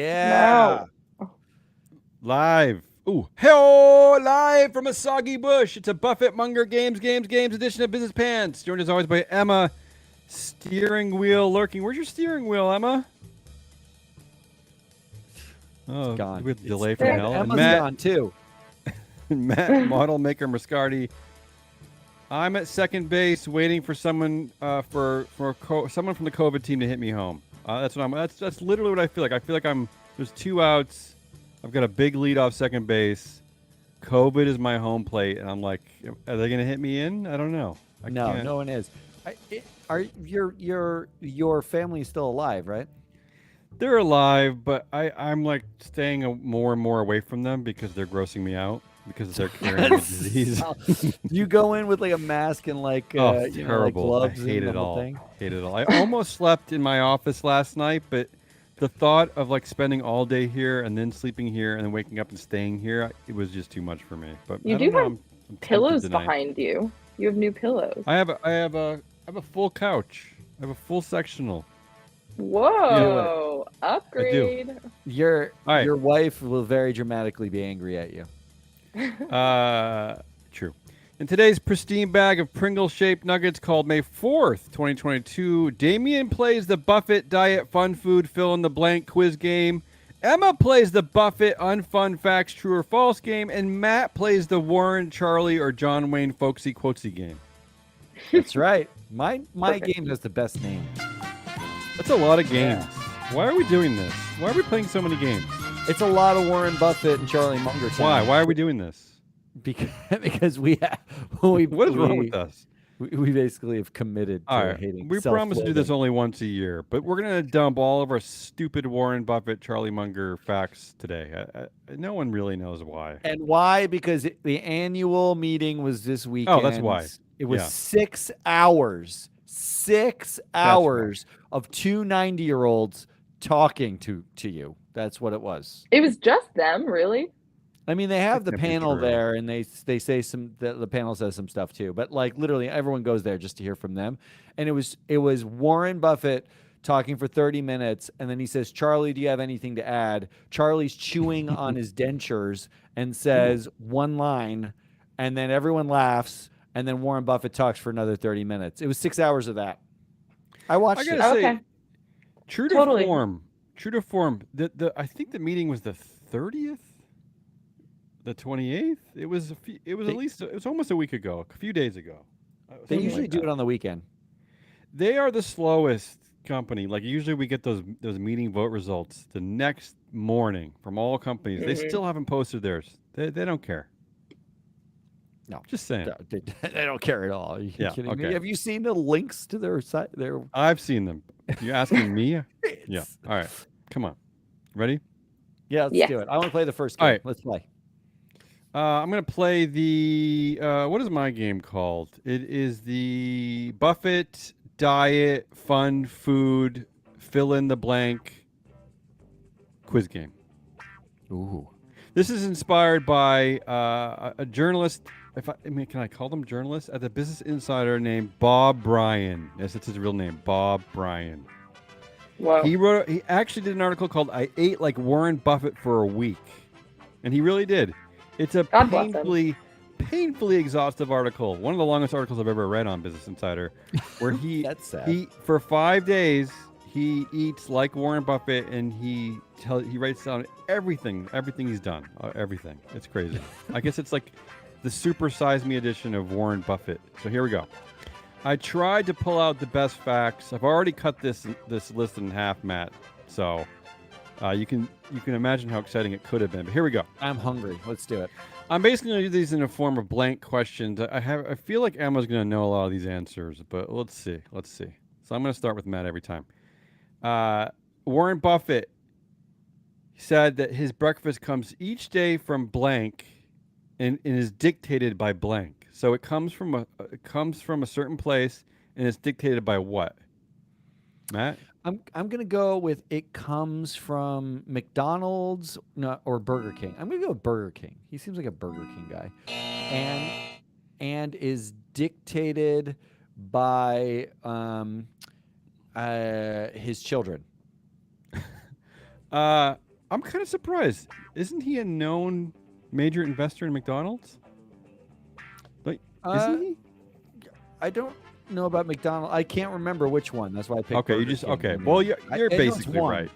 Yeah. No. Live. Ooh, hell, live from a soggy bush. It's a Buffett Munger Games edition of Business Pants. Joined as always by Emma, steering wheel lurking. Where's your steering wheel, Emma? It's Oh, gone. with It's delay from There. hell. And Emma's Matt, gone too. Model Maker Muscardi. I'm at second base, waiting for someone someone from the COVID team to hit me home. That's what I'm. That's literally what I feel like. I feel like there's 2 outs. I've got a big lead off second base. COVID is my home plate, and I'm like, are they going to hit me in? I don't know. I No, can't. no one is. Are your family still alive, right? They're alive, but I'm like staying more and more away from them because they're grossing me out because they're carrying a disease. You go in with like a mask and like Oh, like terrible! I gloves hate and the it whole all. thing. Hate it all. I almost slept in my office last night, but the thought of like spending all day here and then sleeping here and then waking up and staying here, it was just too much for me. But You I do don't know. have I'm tempted pillows tonight. behind you. You have new pillows. I have a full couch. I have a full sectional. Do it. Whoa. I do. Upgrade. Your All right. your wife will very dramatically be angry at you. True. In today's pristine bag of Pringle-shaped nuggets called May 4th, 2022, Damien plays the Buffett Diet Fun Food fill-in-the-blank quiz game. Emma plays the Buffett Unfun Facts True or False game. And Matt plays the Warren, Charlie, or John Wayne Folksy Quotesy game. That's right. My Perfect. game has the best name. That's a lot of games. Why are we doing this? Why are we playing so many games? It's a lot of Warren Buffett and Charlie Munger. Why? Why are we doing this? Because we What is wrong with us? We basically have committed to All right. hating. We promise to do this self-loathing. only once a year, but we're going to dump all of our stupid Warren Buffett, Charlie Munger facts today. No one really knows why. And why? Because the annual meeting was this weekend. Oh, that's why. It was Yeah. 6 hours. 6 hours of two 90-year-olds talking to you. That's what it was. It was just them, really? I mean, they have the can't be panel true. there, and they say the panel says some stuff too. But like literally, everyone goes there just to hear from them. And it was Warren Buffett talking for 30 minutes, and then he says, "Charlie, do you have anything to add?" Charlie's chewing on his dentures and says one line, and then everyone laughs, and then Warren Buffett talks for another 30 minutes. It was 6 hours of that. I watched I it. gotta say, Okay. true to Totally. form. True to form. I think the meeting was the 30th, the 28th. It was it was almost a week ago, a few days ago. They Something usually like do that. it on the weekend. They are the slowest company. Like usually we get those meeting vote results the next morning from all companies. They Mhm. still haven't posted theirs. They don't care. No. Just saying. They don't care at all. Are you Yeah, kidding me? okay. Have you seen the links to their site? Their I've seen them. You asking me? Yeah. It's- All right. Come on. Ready? Yeah, let's Yes. do it. I want to play the first All game. right. Let's play. I'm gonna play the what is my game called? It is the Buffett Diet Fun Food Fill in the Blank quiz game. Ooh. This is inspired by a journalist. Can I call them journalists at the Business Insider named Bob Bryan? Yes, it's his real name, Bob Bryan. Whoa. He actually did an article called "I Ate Like Warren Buffett for a Week," and he really did. It's a God bless him. painfully exhaustive article. One of the longest articles I've ever read on Business Insider, where That's sad. he for 5 days he eats like Warren Buffett, and he writes down everything he's done, everything. It's crazy. I guess it's like the Super Size Me edition of Warren Buffett. So here we go. I tried to pull out the best facts. I've already cut this list in half, Matt. So you can imagine how exciting it could have been. But here we go. I'm hungry. Let's do it. I'm basically going to do these in a form of blank questions. I feel like Emma's going to know a lot of these answers, but let's see. So I'm going to start with Matt every time. Warren Buffett said that his breakfast comes each day from blank, and is dictated by blank. So it comes from a certain place, and it's dictated by what? Matt? I'm gonna go with it comes from McDonald's or Burger King. I'm gonna go with Burger King. He seems like a Burger King guy, and is dictated by his children. I'm kind of surprised. Isn't he a known major investor in McDonald's? Like, isn't he? I don't know about McDonald's. I can't remember which one. That's why I picked. Okay, you Burger just King. okay. Well, you're I know it's basically one. right.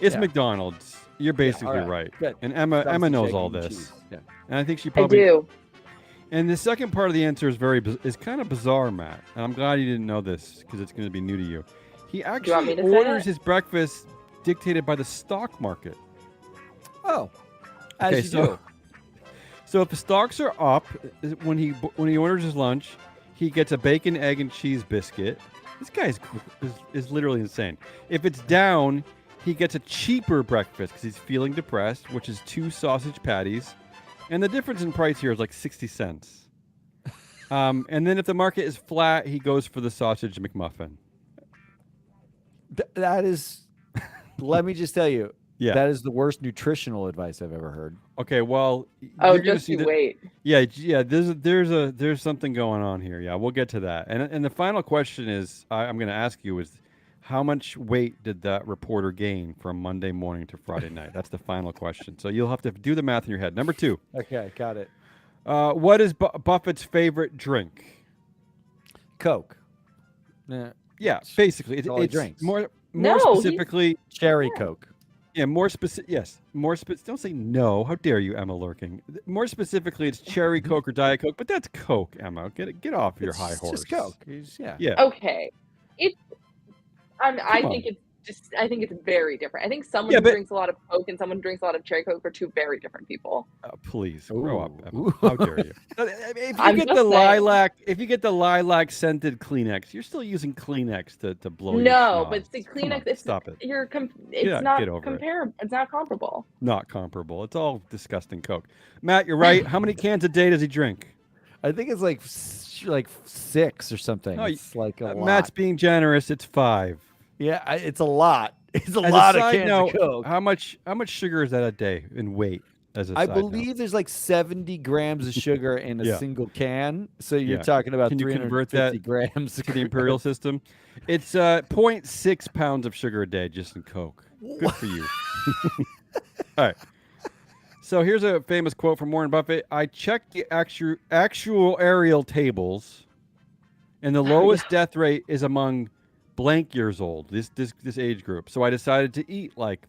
It's Yeah. McDonald's. You're basically all right. Good. And Emma Sausage, knows egg, all and this. cheese. Yeah. And I think she I probably do. And the second part of the answer is kind of bizarre, Matt. And I'm glad you didn't know this because it's going to be new to you. He want actually me to say orders it? his breakfast dictated by the stock market. Oh, as Okay, you so do. so if the stocks are up, when he orders his lunch, he gets a bacon, egg, and cheese biscuit. This guy is literally insane. If it's down, he gets a cheaper breakfast because he's feeling depressed, which is 2 sausage patties. And the difference in price here is like 60 cents. And then if the market is flat, he goes for the sausage McMuffin. That is. Let me just tell you. Yeah. That is the worst nutritional advice I've ever heard. Okay, well, Oh, you're gonna just see you that. wait. Yeah. There's something going on here. Yeah, we'll get to that. And the final question is, I'm going to ask you is, how much weight did that reporter gain from Monday morning to Friday night? That's the final question. So you'll have to do the math in your head. Number 2. Okay, got it. What is Buffett's favorite drink? Coke. Nah, Yeah, basically, That's all he it's drinks. more No, he's- specifically. cherry Coke. Yeah, more specific. Yes, more specific. Don't say no. How dare you, Emma Lurking? More specifically, it's cherry Coke or Diet Coke, but that's Coke, Emma. Get off your It's high horse. Just Coke. Yeah. Yeah. Okay. It's. I Come think it's just. I think it's very different. I think someone Yeah, who but- drinks a lot of Coke and someone who drinks a lot of cherry Coke are two very different people. Please grow up. Ooh. Emma. How dare you? If you I'm get just the saying. if you get the lilac scented Kleenex, you're still using Kleenex to blow your No, schnoz. but the Come Kleenex. on, It's stop it. It's Yeah, not get over it. comparable. It's not comparable. Not comparable. It's all disgusting Coke. Matt, you're right. How many cans a day does he drink? I think it's like 6 or something. No, it's like a lot. Matt's being generous. It's 5. Yeah, it's a lot. It's a As lot a of side cans note, of Coke. how much sugar is that a day in weight? As a I side note? believe there's like 70 grams of sugar in a Yeah. single can. So you're Yeah. talking about Can you convert 350 that grams to the imperial system. It's 0.6 pounds of sugar a day just in Coke. Good for you. All right. So here's a famous quote from Warren Buffett. I checked the actual aerial tables, and the lowest death rate is among blank years old. This age group. So I decided to eat like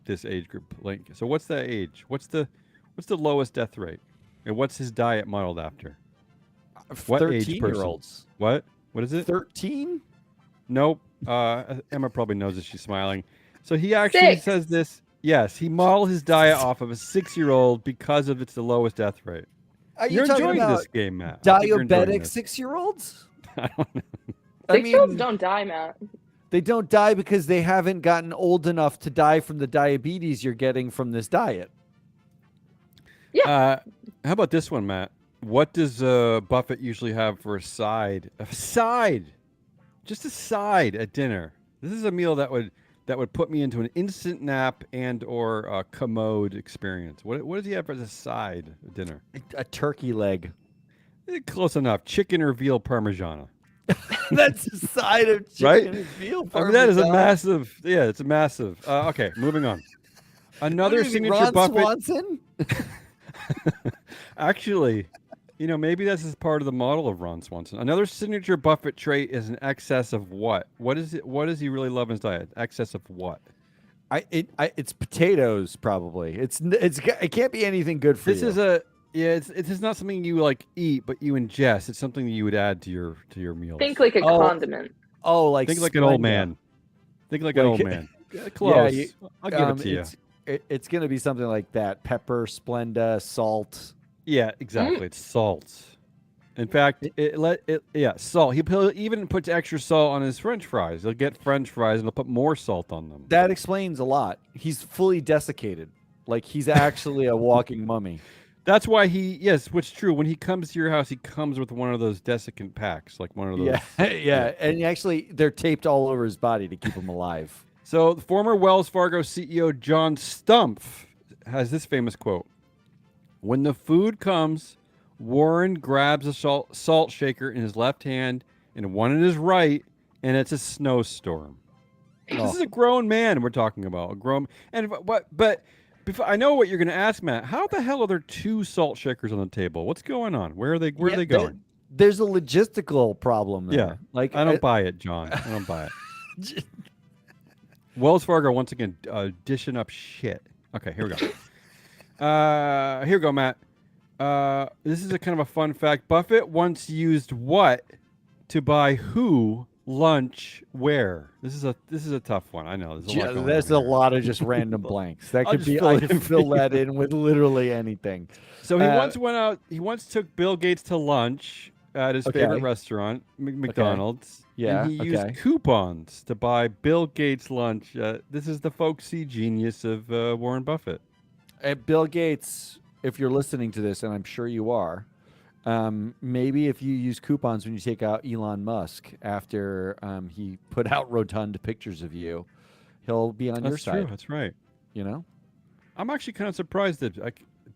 this age group. Blank. So what's that age? What's the lowest death rate? And what's his diet modeled after? What age person? 13-year-olds. What? What is it? 13? Nope. Emma probably knows this. She's smiling. So he actually 6. says this. Yes, he modeled his diet off of a 6-year-old because of it's the lowest death rate. Are you You're talking enjoying about this game, Matt. I think you're enjoying diabetic this. 6-year-olds? I don't know. I 6-year-olds mean, don't die, Matt. they don't die because they haven't gotten old enough to die from the diabetes you're getting from this diet. How about this one, Matt? What does Buffett usually have for a side? A side, just a side at dinner. This is a meal that would put me into an instant nap and or a commode experience. What does he have as a side at dinner? A turkey leg. Close enough. Chicken or veal parmigiana. That's a side of chicken Right? and veal. I mean, that is a parmesan. massive. Yeah, it's a massive. Okay, moving on. Another What do you mean, signature Ron Buffett. Swanson? Actually, maybe this is part of the model of Ron Swanson. Another signature Buffett trait is an excess of what? What is it? What does he really love in his diet? Excess of what? It's potatoes probably. It can't be anything good for This you. is a It's not something you like eat, but you ingest. It's something that you would add to your meals. Think like a Oh. condiment. like Think like an old Splenda. man. Think like an Like- old man. Close. you- I'll give it to you. It's going to be something like that: pepper, Splenda, salt. Yeah, exactly. It's salt. In fact, salt. He'll even put extra salt on his French fries. He'll get French fries and he'll put more salt on them. That explains a lot. He's fully desiccated. Like he's actually a walking mummy. That's why what's true. When he comes to your house, he comes with one of those desiccant packs, like one of those. Yeah. And actually, they're taped all over his body to keep him alive. So the former Wells Fargo CEO John Stumpf has this famous quote. When the food comes, Warren grabs a salt shaker in his left hand and one in his right, and it's a snowstorm. This is a grown man we're talking about. A grown and but before, I know what you're going to ask, Matt. How the hell are there 2 salt shakers on the table? What's going on? Where are they going? There's a logistical problem there. Yeah. Like I don't buy it, John. I don't buy it. Wells Fargo once again dishing up shit. Okay, here we go. Here we go, Matt. This is a kind of a fun fact. Buffett once used what to buy who lunch where? This is a tough one. I know there's a lot. There's a lot of just random blanks. That could be. I can fill that in with literally anything. So he once went out. He once took Bill Gates to lunch at his favorite restaurant, McDonald's. Yeah. And he used coupons to buy Bill Gates lunch. This is the folksy genius of Warren Buffett. Bill Gates, if you're listening to this, and I'm sure you are, maybe if you use coupons when you take out Elon Musk after he put out rotund pictures of you, he'll be on your side. That's right. You know? I'm actually kind of surprised that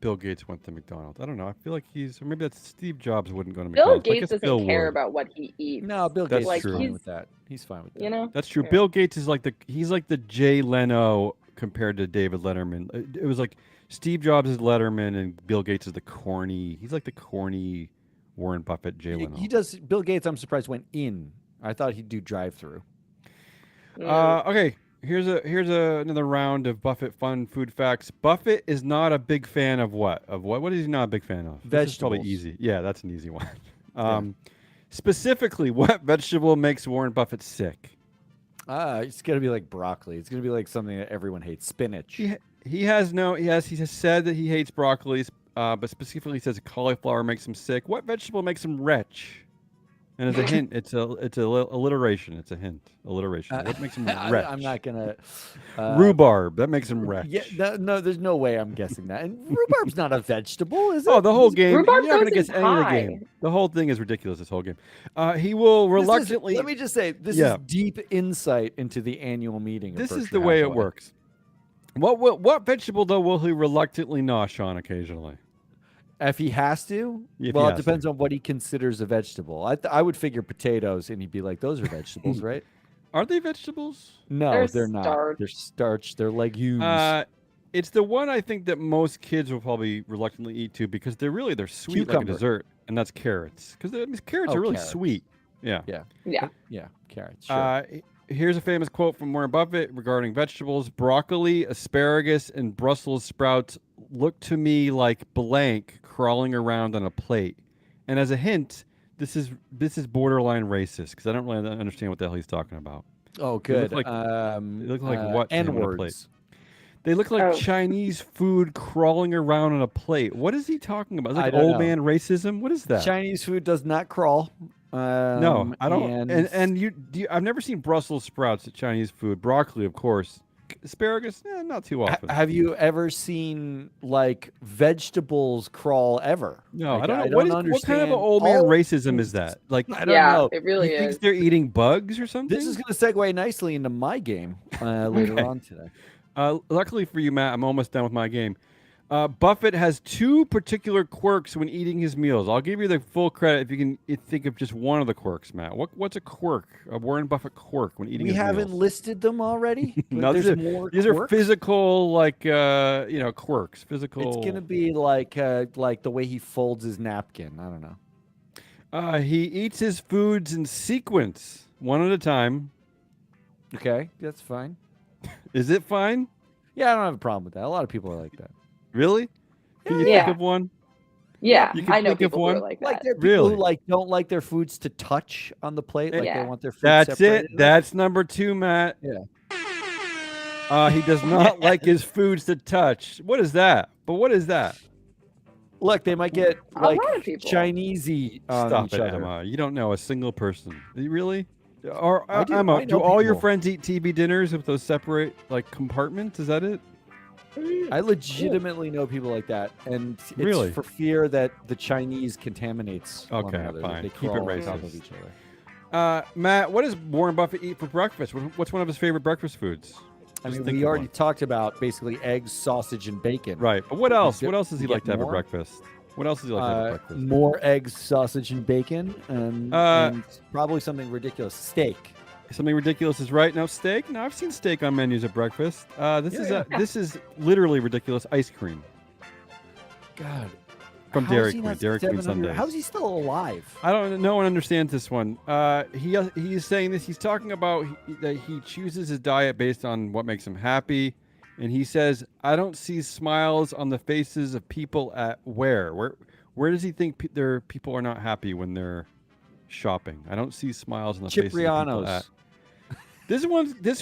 Bill Gates went to McDonald's. I don't know. I feel like or maybe that's Steve Jobs wouldn't go to McDonald's. Bill Gates doesn't care about what he eats. No, Bill Gates is true. fine with that. He's fine with that. You know? That's true. Bill Gates is he's like the Jay Leno compared to David Letterman. It was like Steve Jobs is Letterman and Bill Gates is he's like the corny Warren Buffett, Jay Leno. He does. Bill Gates, I'm surprised, went in. I thought he'd do drive-through. Okay. Here's another round of Buffett fun food facts. Buffett is not a big fan of what? What is he not a big fan of? Vegetables. This is probably easy. Yeah, that's an easy one. Specifically, what vegetable makes Warren Buffett sick? It's gonna be like broccoli. It's gonna be like something that everyone hates. Spinach. He has said that he hates broccoli, but specifically says cauliflower makes him sick. What vegetable makes him retch? And as a hint, it's alliteration. It's a hint. Alliteration. What makes him retch? I'm not gonna. Rhubarb. That makes him retch. Yeah. No, there's no way I'm guessing that. And rhubarb's not a vegetable, is it? Oh, the whole game. Rhubarb You're not gonna goes guess in any of the pie. game. The whole thing is ridiculous. This whole game. He will reluctantly. Let me just say, this is deep insight into the annual meeting. This of is Berkshire the way it Hathaway. works. What vegetable though will he reluctantly nosh on occasionally? If he has to, If well, he it has depends on what he considers a vegetable. I would figure potatoes, and he'd be like, "Those are vegetables, right?" Are they vegetables? No, They're not. starch. They're starch. They're legumes. It's the one I think that most kids will probably reluctantly eat too because they're sweet like Cucumber. a dessert, and that's carrots because carrots are really carrots. sweet. Yeah. Yeah. Carrots. Sure. Here's a famous quote from Warren Buffett regarding vegetables: "Broccoli, asparagus, and Brussels sprouts look to me like blank crawling around on a plate." And as a hint, this is borderline racist because I don't really understand what the hell he's talking about. Oh, good. They look like what? N-words. They look like Chinese food crawling around on a plate. What is he talking about? Is it like don't old know. man racism? What is that? Chinese food does not crawl. No, I don't. And I've never seen Brussels sprouts at Chinese food. Broccoli, of course. Asparagus, not too often. Have you ever seen like vegetables crawl ever? No, Like, I don't know. What kind of an old man racism is that? Like, I don't Yeah, know. it really he is. thinks they're eating bugs or something? This is going to segue nicely into my game later on today. Luckily for you, Matt, I'm almost done with my game. Buffett has 2 particular quirks when eating his meals. I'll give you the full credit if you can think of just one of the quirks, Matt. What's a quirk? A Warren Buffett quirk when eating We his haven't meals? listed them already. No, There's these more are quirks? physical, like quirks. Physical. It's going to be like the way he folds his napkin. I don't know. He eats his foods in sequence, one at a time. Okay, that's fine. Is it fine? Yeah, I don't have a problem with that. A lot of people are like that. Really? Can you Yeah. think of one? Yeah, You can I know think of people who are one? like Like that. there are people Really? who like don't like their foods to touch on the plate. Like they Yeah. want their food That's it. separated. That's number 2, Matt. Yeah. He does not like his foods to touch. What is that? But what is that? Look, they might get A like lot of people. Chinesey on Stop each it, other. Emma. You don't know a single person. Really? Or I do. Emma, I do know all your people. friends eat TV dinners with those separate like compartments? Is that it? I legitimately know people like that, and it's Really? for fear that the Chinese contaminates one Okay, another. fine. They Keep it crawl on top racist. of each other. Matt, what does Warren Buffett eat for breakfast? What's one of his favorite breakfast foods? I Just mean, think we of already one. talked about basically eggs, sausage, and bacon. Right. But what else? get- What else does he you like get to have at more? breakfast? What else does he like to have at breakfast? More eggs, sausage, and bacon, and probably something ridiculous. Steak. Something ridiculous is right. No steak. No, I've seen steak on menus at breakfast. This is literally ridiculous. Ice cream God. from How is Dairy he Queen. not Dairy Queen 700? Sundays. How's he still alive? I don't. No one understands this one. He's saying this. He's talking about that he chooses his diet based on what makes him happy, and he says, "I don't see smiles on the faces of people at where. Where does he think people are not happy when they're shopping? I don't see smiles on the faces of people at." This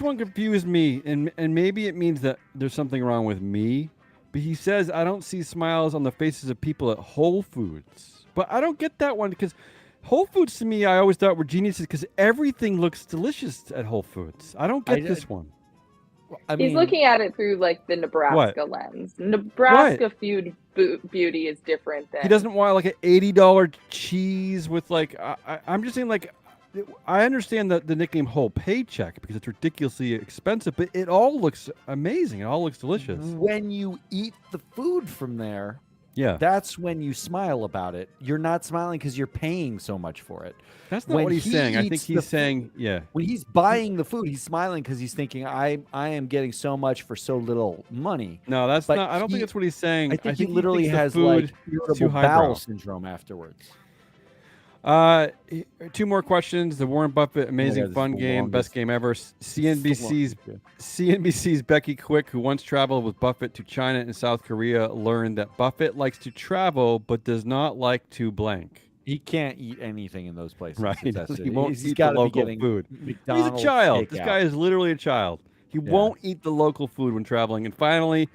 one confused me, and maybe it means that there's something wrong with me. But he says, I don't see smiles on the faces of people at Whole Foods. But I don't get that one because Whole Foods to me, I always thought were geniuses because everything looks delicious at Whole Foods. I don't get this one. He's looking at it through like the Nebraska lens. Nebraska food beauty is different than. He doesn't want like an $80 cheese with like. I'm just saying like. I understand the nickname Whole Paycheck because it's ridiculously expensive, but it all looks amazing. It all looks delicious. When you eat the food from there, yeah, that's when you smile about it. You're not smiling because you're paying so much for it. That's not what he's saying. I think he's saying, yeah. When he's buying the food, he's smiling because he's thinking, I am getting so much for so little money. No, that's not. I don't think that's what he's saying. I think he literally has like irritable bowel syndrome afterwards. 2 more questions. The Warren Buffett amazing fun game, best game ever. CNBC's Becky Quick, who once traveled with Buffett to China and South Korea, learned that Buffett likes to travel but does not like to blank. He can't eat anything in those places. Right. He won't he's eat the local food. McDonald's He's a child. takeout. This guy is literally a child. He won't eat the local food when traveling. And finally,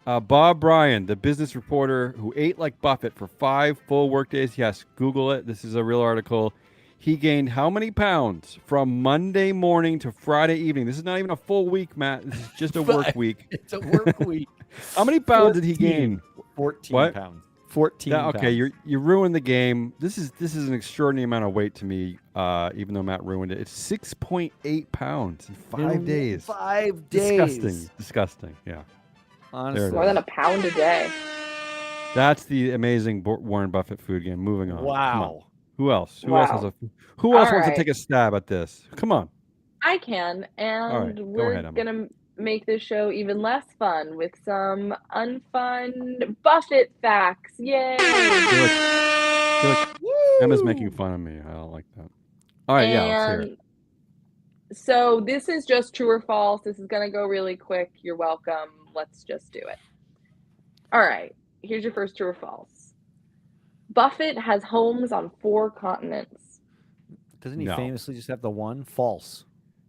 Bob Bryan, the business reporter who ate like Buffett for 5 full workdays. Yes, Google it. This is a real article. He gained how many pounds from Monday morning to Friday evening? This is not even a full week, Matt. This is just a work week. It's a work week. How many pounds did he gain? 14 pounds. 14 pounds. Okay, you ruined the game. This is an extraordinary amount of weight to me, even though Matt ruined it. It's 6.8 pounds in 5 days. 5 days. Disgusting. Yeah. Honestly. More than a pound a day. That's the amazing Warren Buffett food game. Moving on. Wow. Who else? Who else wants to take a stab at this? Come on. I can, and we're gonna make this show even less fun with some unfun Buffett facts. Yay! I feel like Emma's making fun of me. I don't like that. All right, let's hear it. So this is just true or false. This is gonna go really quick. You're welcome. Let's just do it. All right. Here's your first true or false. Buffett has homes on 4 continents. Doesn't he famously just have the one? False.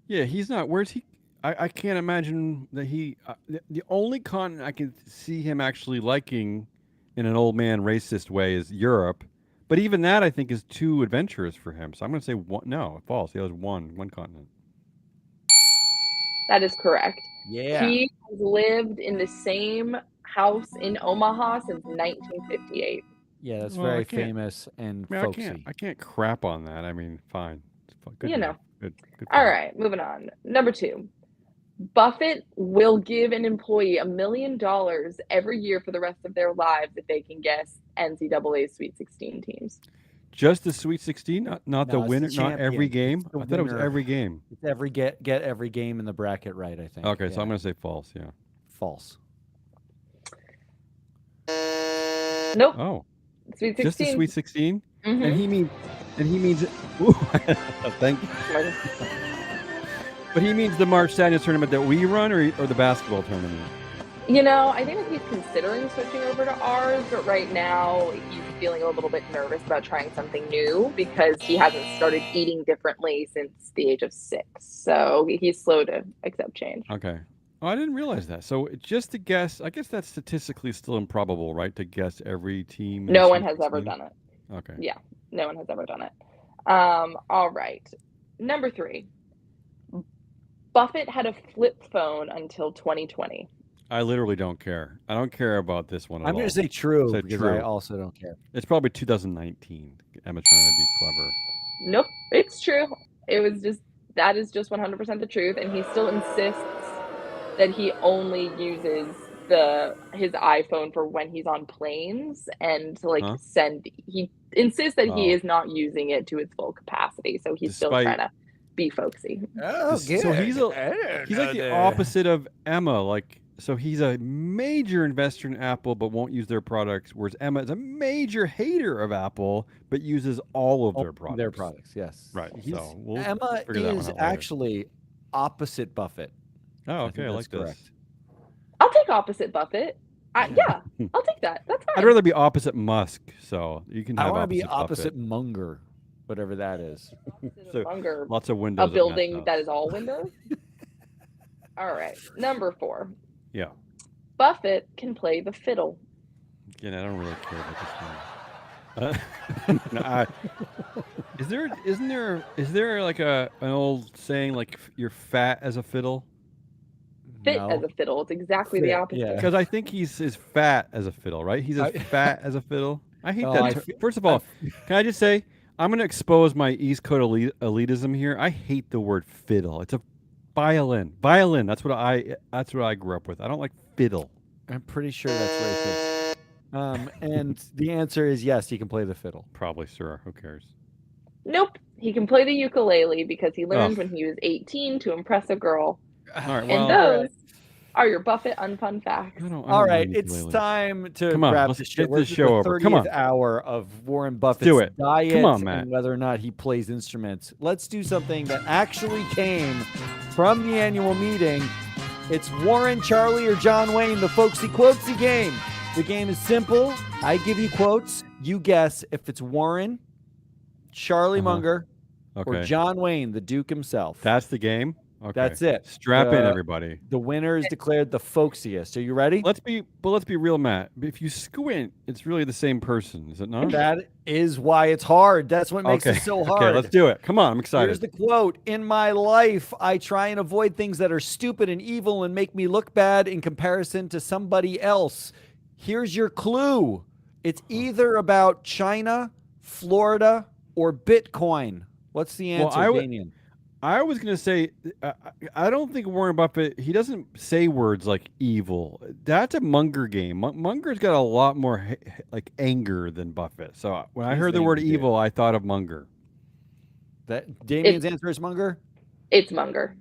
Yeah, he's not. Where's he? I can't imagine that he. The only continent I can see him actually liking in an old man racist way is Europe. But even that, I think, is too adventurous for him. So I'm going to say false. He has one continent. That is correct. Yeah. He has lived in the same house in Omaha since 1958. Yeah, that's very famous and folksy. I can't crap on that. I mean, fine. Good. Good All right, moving on. Number 2. Buffett will give an employee $1 million every year for the rest of their lives if they can guess NCAA Sweet 16 teams. Just the Sweet 16, not the winner, not every game. I thought it was every game. It's get every game in the bracket right, I think. Okay, so I'm going to say false. Yeah, false. Nope. Oh, Sweet 16. Just the Sweet 16, Mm-hmm. and he means. Ooh, thank you. But he means the March Sadness tournament that we run, or the basketball tournament. You know, I think that he's considering switching over to ours, but right now he's feeling a little bit nervous about trying something new because he hasn't started eating differently since the age of 6. So he's slow to accept change. Okay. Oh, I didn't realize that. So just to guess, I guess that's statistically still improbable, right? To guess every team. No one has ever done it. Okay. Yeah, no one has ever done it. All right. Number 3. Buffett had a flip phone until 2020. I literally don't care. I don't care about this one at all. I'm going to say true because true. I also don't care. It's probably 2019. Emma's trying to be clever. Nope, it's true. That is just 100% the truth, and he still insists that he only uses his iPhone for when he's on planes and to send. He insists that he is not using it to its full capacity, so he's still trying to be folksy. Oh, So he's like the opposite of Emma. Like, so he's a major investor in Apple, but won't use their products. Whereas Emma is a major hater of Apple, but uses all of their products. Their products, yes. Right. So we'll Emma figure that one is out later. actually opposite Buffett. Oh, I think okay. I that's like correct. this. I'll take opposite Buffett. Yeah, I'll take that. That's fine. I'd rather be opposite Musk. So you can have I want to be Buffett. opposite Munger, whatever that is. Opposite So, of Munger, lots of windows. a building that is all windows. All right, number 4. Yeah. Buffett can play the fiddle. Again, I don't really care about this one. Is there like an old saying like you're fat as a fiddle? Fit No. as a fiddle. It's exactly Fit, the opposite. yeah. Because I think he's as fat as a fiddle, right? He's as fat as a fiddle. I hate that. First of all, can I just say I'm going to expose my East Coast elitism here. I hate the word fiddle. It's a violin. Violin. That's what I grew up with. I don't like fiddle. I'm pretty sure that's racist. And the answer is yes, he can play the fiddle. Probably, sir. Who cares? Nope. He can play the ukulele because he learned when he was 18 to impress a girl. All right. And those are your Buffett unfun facts. All right, it's time to wrap let's get this show over. 30th Come on. hour of Warren Buffett's diet Come on, Matt. and whether or not he plays instruments. Let's do something that actually came from the annual meeting. It's Warren, Charlie, or John Wayne, the folksy quotesy game. The game is simple. I give you quotes. You guess if it's Warren, Charlie Munger, or John Wayne, the Duke himself. That's the game? Okay. That's it. Strap in, everybody. The winner is declared the folksiest. Are you ready? Let's be real, Matt. If you squint, it's really the same person, is it not? That is why it's hard. That's what makes it so hard. Okay, let's do it. Come on, I'm excited. Here's the quote. In my life, I try and avoid things that are stupid and evil and make me look bad in comparison to somebody else. Here's your clue. It's either about China, Florida, or Bitcoin. What's the answer, Damien? I was going to say, I don't think Warren Buffett, he doesn't say words like evil. That's a Munger game. Munger's got a lot more like anger than Buffett. So when I heard the word evil, I thought of Munger. Damien's answer is Munger? It's Munger.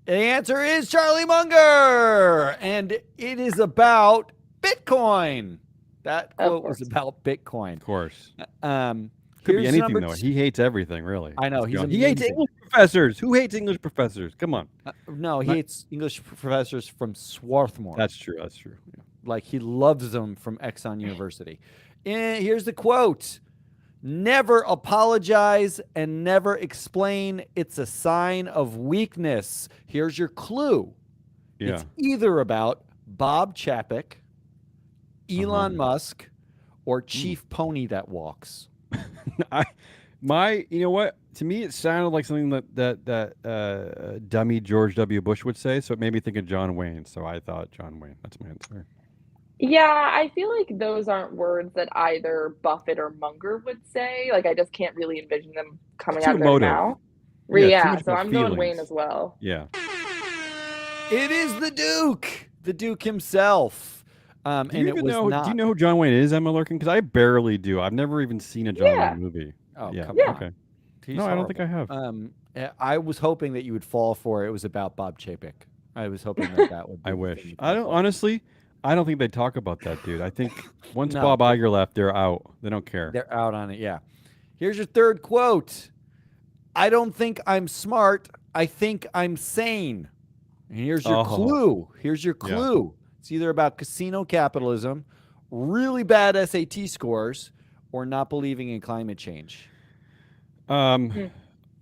The answer is Charlie Munger. And it is about Bitcoin. That quote was about Bitcoin. Of course. Could be anything, though. He hates everything, really. I know. He hates English professors. Who hates English professors? Come on. No, he hates English professors from Swarthmore. That's true. That's true. Yeah. Like, he loves them from Exxon University. And here's the quote. Never apologize and never explain. It's a sign of weakness. Here's your clue. Yeah. It's either about Bob Chapek, Elon Musk, or Chief Pony That Walks. You know what? To me, it sounded like something that dummy George W. Bush would say. So it made me think of John Wayne. So I thought John Wayne. That's my answer. Yeah, I feel like those aren't words that either Buffett or Munger would say. Like, I just can't really envision them coming out of their mouth. Yeah, so I'm going Wayne as well. Yeah. It is the Duke himself. Do you know who John Wayne is, Emma Lurkin? Because I barely do. I've never even seen a John Wayne movie. Oh, yeah. Come on. Okay. He's I don't think I have. I was hoping that you would fall for it. It was about Bob Chapek. I was hoping that would be I wish. I don't think they talk about that, dude. I think once No. Bob Iger left, they're out. They don't care. They're out on it, yeah. Here's your third quote. I don't think I'm smart. I think I'm sane. And here's your clue. Here's your clue. Yeah. It's either about casino capitalism, really bad SAT scores, or not believing in climate change. I'm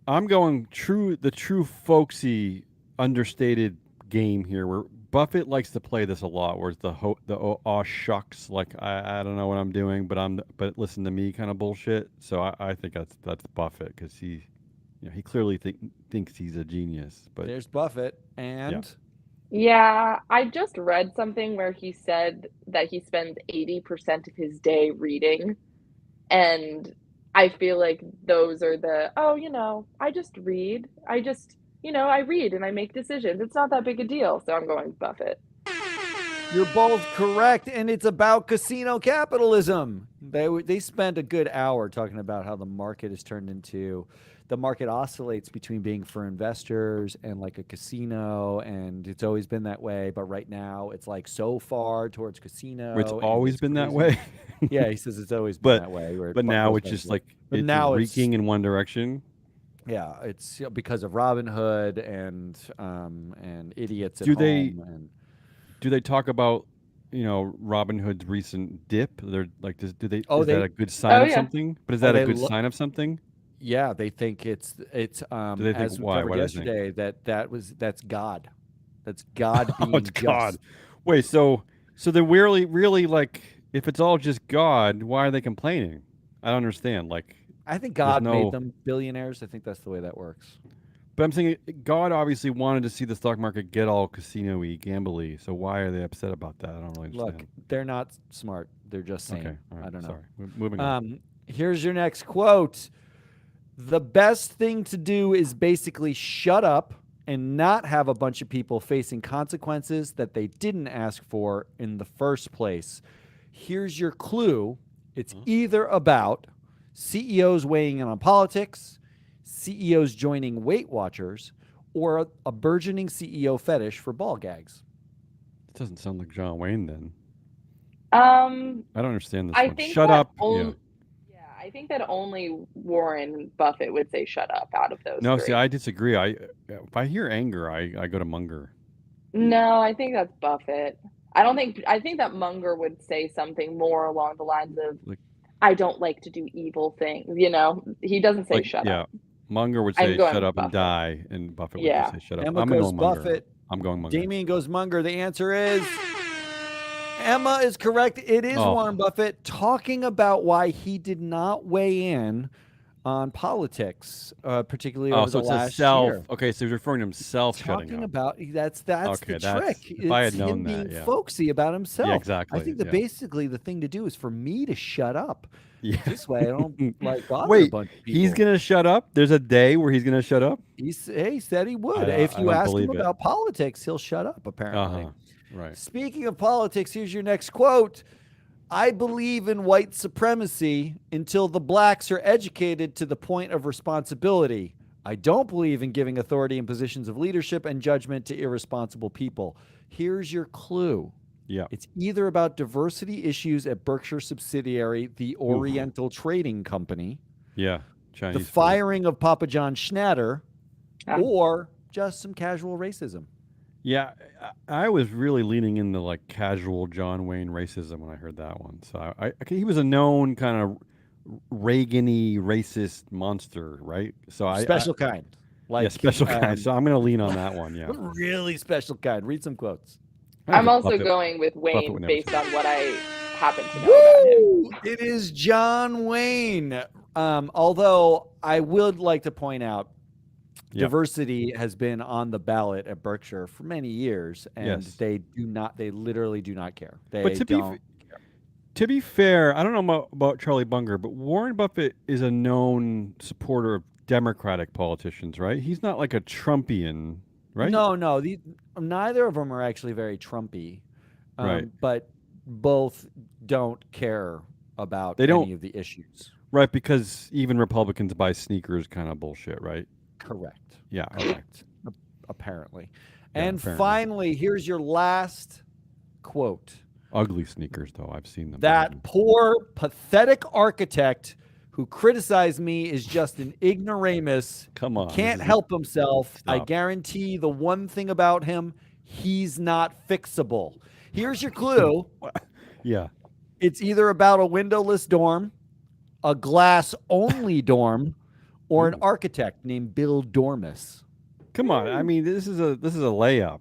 going the true folksy, understated game here, where Buffett likes to play this a lot, whereas the aw shucks, like I don't know what I'm doing, but listen to me kind of bullshit. So I think that's Buffett, because he clearly thinks he's a genius. But there's Buffett, and yeah, I just read something where he said that he spends 80% of his day reading, and I feel like those are I just read. I read and I make decisions. It's not that big a deal. So I'm going Buffett. You're both correct, and it's about casino capitalism. They spent a good hour talking about how the market has turned into the market oscillates between being for investors and like a casino, and it's always been that way. But right now, it's like so far towards casino. It's and always it's been that crazy. way. Yeah, he says it's always been But that way. Where but it now goes it's back just to- like but it's now reeking in one direction. yeah, it's because of Robin Hood and idiots at Do they- home. And Do they talk about Robin Hood's recent dip? They're like, do they? Oh, is they- that a good sign Oh, of yeah. something? But is Oh, that a they good lo- sign of something? yeah, they think it's Do they think as we why? covered Why do they think? yesterday that's God. That's God being Oh, it's just. God. Wait, so they're really like, if it's all just God, why are they complaining? I don't understand. Like, I think There's God no- made them billionaires. I think that's the way that works. but I'm saying God obviously wanted to see the stock market get all casino-y, gamble-y. So why are they upset about that? I don't really understand. Look, they're not smart. They're just saying. Okay, all right, I don't know. Sorry, moving on. Here's your next quote. The best thing to do is basically shut up and not have a bunch of people facing consequences that they didn't ask for in the first place. Here's your clue. It's either about CEOs weighing in on politics, CEOs joining Weight Watchers, or a burgeoning CEO fetish for ball gags. It doesn't sound like John Wayne then. I I don't understand this one. think Shut that up. Yeah, I think that only Warren Buffett would say "shut up" out of those. No, three. see, I disagree. If I hear anger, I go to Munger. No, I think that's Buffett. I think that Munger would say something more along the lines of, Like- "I don't like to do evil things." He doesn't say "shut yeah, up." Munger would I'm say going "shut with up and Buffett. die," and Buffett would Yeah. just say "shut up." Emma I'm goes going Munger. Buffett. I'm going Munger. Damien goes Munger. The answer is Emma is correct. It is Oh. Warren Buffett talking about why he did not weigh in on politics, particularly Oh, over so the it's a last self. year. Okay, so he's referring to himself shutting Talking up. about that's Okay, the that's- trick. if I had It's known him that, being yeah. folksy about himself. exactly, I think that yeah. basically the thing to do is for me to shut up. Yeah. This way, I don't like bother a Wait, bunch of people. he's gonna shut up. There's a day where he's gonna shut up. He said he would. I If you don't ask him believe it. about politics, he'll shut up. Apparently. Right. Speaking of politics, here's your next quote. I believe in white supremacy until the blacks are educated to the point of responsibility. I don't believe in giving authority in positions of leadership and judgment to irresponsible people. Here's your clue. Yeah. It's either about diversity issues at Berkshire subsidiary, the Oriental Trading Company, Yeah. the Chinese. food. firing of Papa John Schnatter, Ah. or just some casual racism. Yeah, I was really leaning into like casual John Wayne racism when I heard that one. So he was a known kind of Reagan-y racist monster, right? So Special kind. Like yeah, special kind. So I'm going to lean on that one. Yeah. really special kind. Read some quotes. I I'm think also Buffett- going with Wayne would never based say on what I happen to know about him. It is John Wayne. Although I would like to point out, Yeah. diversity has been on the ballot at Berkshire for many years, and Yes. they literally do not care. They But to be fair, I don't know about Charlie Munger, but Warren Buffett is a known supporter of Democratic politicians, right? He's not like a Trumpian, right? No, neither of them are actually very Trumpy, Right. but both don't care about They don't- any of the issues. Right, because even Republicans buy sneakers kind of bullshit, right? Correct. Yeah. Correct. Apparently. Yeah, And apparently. finally, here's your last quote. Ugly sneakers, though. I've seen them. That poor, pathetic architect who criticized me is just an ignoramus. Come on. Can't this is- help himself. I Stop. guarantee the one thing about him, he's not fixable. Here's your clue. Yeah. It's either about a windowless dorm, a glass-only dorm, or an architect named Bill Dormus. Come on. I mean, this is a layup.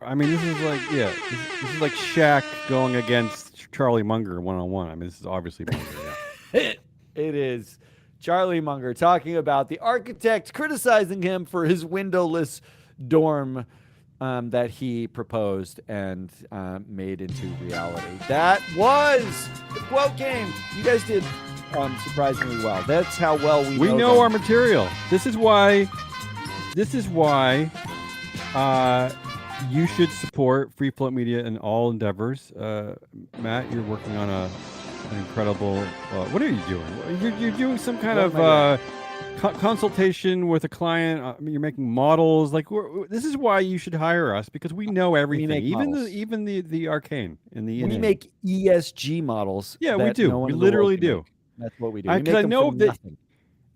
I mean, this is like this is like Shaq going against Charlie Munger one-on-one. I mean, this is obviously Munger. Yeah. It is Charlie Munger talking about the architect criticizing him for his windowless dorm that he proposed and made into reality. That was the quote game. You guys did surprisingly well. That's how well we know them. our material. This is why you should support Free Float Media in all endeavors. Matt, you're working on an incredible. What are you doing? You're doing some kind What of am I consultation with a client. You're making models. Like this is why you should hire us, because we know everything, make models. even the arcane and the. We make ESG models. Yeah, we that do. No one We in the world literally can do. make. That's what we do. Because I know that.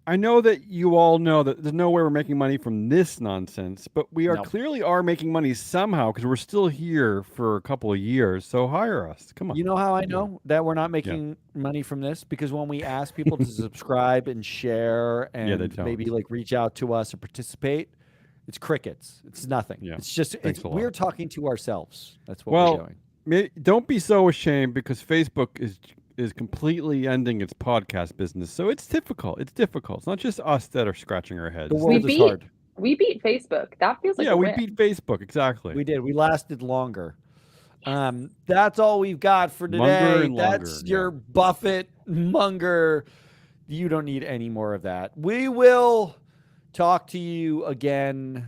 I know that you all know that there's no way we're making money from this nonsense, but we are clearly making money somehow because we're still here for a couple of years. So hire us. Come on. You know how I know that we're not making money from this? Because when we ask people to subscribe and share and maybe like reach out to us or participate, it's crickets. It's nothing. Yeah. It's just we're talking to ourselves. That's what we're doing. Don't be so ashamed, because Facebook is completely ending its podcast business. So it's difficult. It's difficult. It's not just us that are scratching our heads. The world is hard. We beat Facebook. That feels like a win. We beat Facebook. Exactly. We did. We lasted longer. That's all we've got for today. That's your Buffett Munger. You don't need any more of that. We will talk to you again